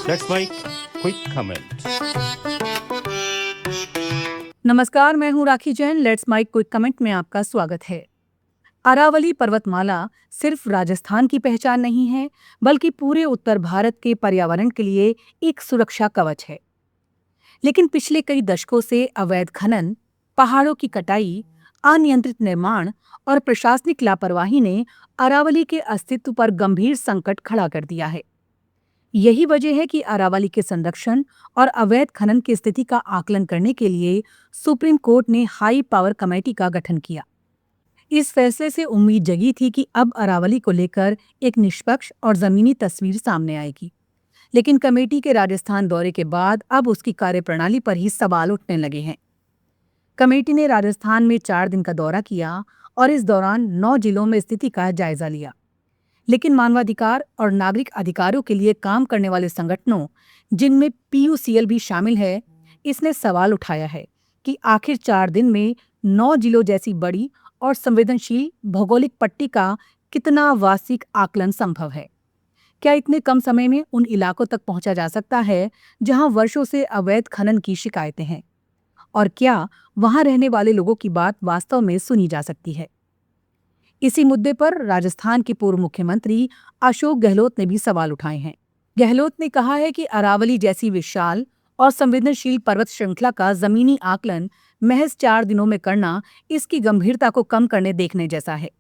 That's my quick comment. नमस्कार, मैं हूँ Rakhi Jain. Let's my quick comment में आपका स्वागत है। अरावली पर्वतमाला सिर्फ राजस्थान की पहचान नहीं है, बल्कि पूरे उत्तर भारत के पर्यावरण के लिए एक सुरक्षा कवच है। लेकिन पिछले कई दशकों से अवैध खनन, पहाड़ों की कटाई, अनियंत्रित निर्माण और प्रशासनिक लापरवाही ने अरावली के अस्तित्व पर गंभीर संकट खड़ा कर दिया है। यही वजह है कि अरावली के संरक्षण और अवैध खनन की स्थिति का आकलन करने के लिए सुप्रीम कोर्ट ने हाई पावर कमेटी का गठन किया। इस फैसले से उम्मीद जगी थी कि अब अरावली को लेकर एक निष्पक्ष और जमीनी तस्वीर सामने आएगी। लेकिन कमेटी के राजस्थान दौरे के बाद अब उसकी कार्यप्रणाली पर ही सवाल उठने लगे हैं। कमेटी ने राजस्थान में 4 दिन का दौरा किया और इस दौरान 9 जिलों में स्थिति का जायजा लिया। लेकिन मानवाधिकार और नागरिक अधिकारों के लिए काम करने वाले संगठनों, जिनमें PUCL भी शामिल है, इसने सवाल उठाया है कि आखिर 4 दिन में 9 जिलों जैसी बड़ी और संवेदनशील भौगोलिक पट्टी का कितना वास्तविक आकलन संभव है। क्या इतने कम समय में उन इलाकों तक पहुंचा जा सकता है जहां वर्षों से अवैध खनन की शिकायतें हैं? और क्या वहां रहने वाले लोगों की बात वास्तव में सुनी जा सकती है? इसी मुद्दे पर राजस्थान के पूर्व मुख्यमंत्री अशोक गहलोत ने भी सवाल उठाए हैं। गहलोत ने कहा है कि अरावली जैसी विशाल और संवेदनशील पर्वत श्रृंखला का जमीनी आकलन महज 4 दिनों में करना इसकी गंभीरता को कम करने देखने जैसा है।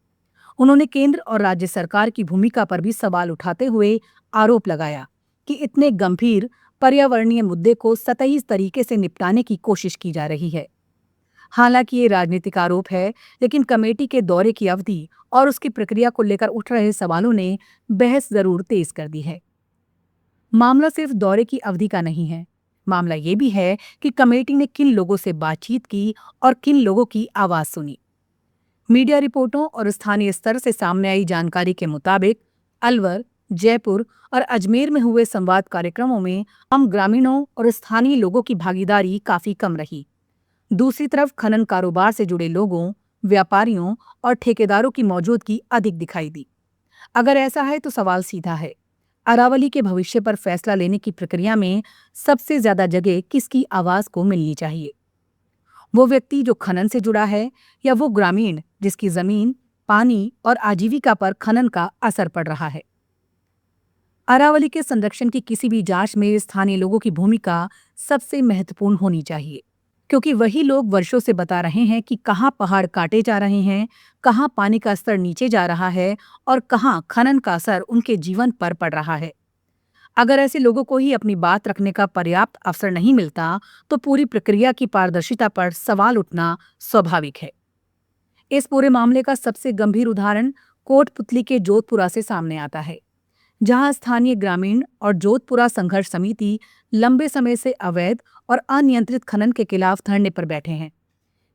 उन्होंने केंद्र और राज्य सरकार की भूमिका पर भी सवाल उठाते हुए आरोप लगाया कि इतने गंभीर पर्यावरणीय मुद्दे को सतही तरीके से निपटाने की कोशिश की जा रही है। हालांकि ये राजनीतिक आरोप है, लेकिन कमेटी के दौरे की अवधि और उसकी प्रक्रिया को लेकर उठ रहे सवालों ने बहस जरूर तेज कर दी है। मामला सिर्फ दौरे की अवधि का नहीं है। मामला ये भी है कि कमेटी ने किन लोगों से बातचीत की और किन लोगों की आवाज सुनी। मीडिया रिपोर्टों और स्थानीय स्तर से सामने आई जानकारी के मुताबिक अलवर, जयपुर और अजमेर में हुए संवाद कार्यक्रमों में आम ग्रामीणों और स्थानीय लोगों की भागीदारी काफी कम रही। दूसरी तरफ खनन कारोबार से जुड़े लोगों, व्यापारियों और ठेकेदारों की मौजूदगी अधिक दिखाई दी। अगर ऐसा है तो सवाल सीधा है, अरावली के भविष्य पर फैसला लेने की प्रक्रिया में सबसे ज्यादा जगह किसकी आवाज को मिलनी चाहिए? वो व्यक्ति जो खनन से जुड़ा है, या वो ग्रामीण जिसकी जमीन, पानी और आजीविका पर खनन का असर पड़ रहा है? अरावली के संरक्षण की किसी भी जांच में स्थानीय लोगों की भूमिका सबसे महत्वपूर्ण होनी चाहिए, क्योंकि वही लोग वर्षों से बता रहे हैं कि कहाँ पहाड़ काटे जा रहे हैं, कहाँ पानी का स्तर नीचे जा रहा है और कहाँ खनन का असर उनके जीवन पर पड़ रहा है। अगर ऐसे लोगों को ही अपनी बात रखने का पर्याप्त अवसर नहीं मिलता, तो पूरी प्रक्रिया की पारदर्शिता पर सवाल उठना स्वाभाविक है। इस पूरे मामले का सबसे गंभीर उदाहरण कोटपुतली के जोधपुरा से सामने आता है, जहां स्थानीय ग्रामीण और जोधपुरा संघर्ष समिति लंबे समय से अवैध और अनियंत्रित खनन के खिलाफ धरने पर बैठे हैं।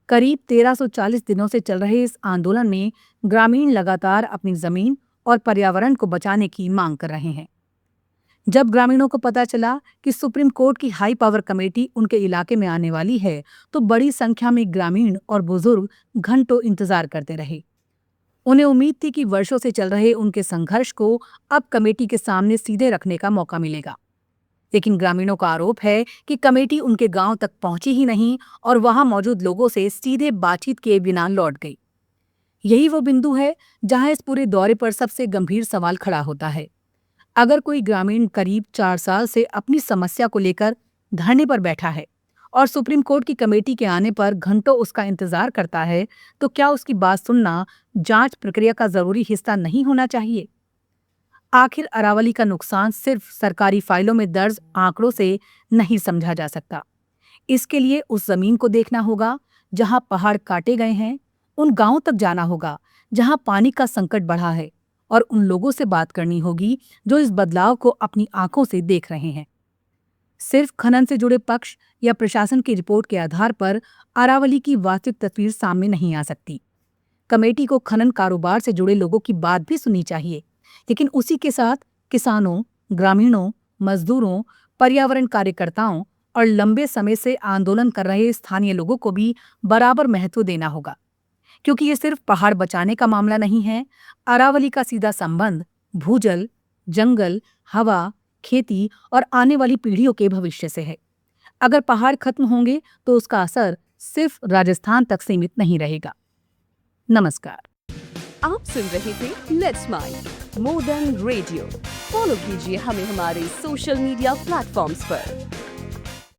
करीब 1340 दिनों से चल रहे इस आंदोलन में ग्रामीण लगातार अपनी जमीन और पर्यावरण को बचाने की मांग कर रहे हैं। जब ग्रामीणों को पता चला कि सुप्रीम कोर्ट की हाई पावर कमेटी उनके इलाके में आने वाली है, तो बड़ी संख्या में ग्रामीण और बुजुर्ग घंटों इंतजार करते रहे। उन्हें उम्मीद थी कि वर्षों से चल रहे उनके संघर्ष को अब कमेटी के सामने सीधे रखने का मौका मिलेगा। लेकिन ग्रामीणों का आरोप है कि कमेटी उनके गांव तक पहुंची ही नहीं और वहां मौजूद लोगों से सीधे बातचीत किए बिना लौट गई। यही वो बिंदु है जहां इस पूरे दौरे पर सबसे गंभीर सवाल खड़ा होता है। अगर कोई ग्रामीण करीब 4 साल से अपनी समस्या को लेकर धरने पर बैठा है और सुप्रीम कोर्ट की कमेटी के आने पर घंटों उसका इंतजार करता है, तो क्या उसकी बात सुनना जांच प्रक्रिया का जरूरी हिस्सा नहीं होना चाहिए? आखिर अरावली का नुकसान सिर्फ सरकारी फाइलों में दर्ज आंकड़ों से नहीं समझा जा सकता। इसके लिए उस जमीन को देखना होगा जहां पहाड़ काटे गए हैं, उन गांवों तक जाना होगा जहां पानी का संकट बढ़ा है, और उन लोगों से बात करनी होगी जो इस बदलाव को अपनी आंखों से देख रहे हैं। सिर्फ खनन से जुड़े पक्ष या प्रशासन की रिपोर्ट के आधार पर अरावली की वास्तविक तस्वीर सामने नहीं आ सकती। कमेटी को खनन कारोबार से जुड़े लोगों की बात भी सुननी चाहिए, लेकिन उसी के साथ किसानों, ग्रामीणों, मजदूरों, पर्यावरण कार्यकर्ताओं और लंबे समय से आंदोलन कर रहे स्थानीय लोगों को भी बराबर महत्व देना होगा, क्योंकि ये सिर्फ पहाड़ बचाने का मामला नहीं है। अरावली का सीधा संबंध भूजल, जंगल, हवा, खेती और आने वाली पीढ़ियों के भविष्य से है। अगर पहाड़ खत्म होंगे तो उसका असर सिर्फ राजस्थान तक सीमित नहीं रहेगा। नमस्कार। आप सुन रहे थे let's mind more than radio. Follow कीजिए हमें हमारे सोशल मीडिया प्लेटफॉर्म्स पर।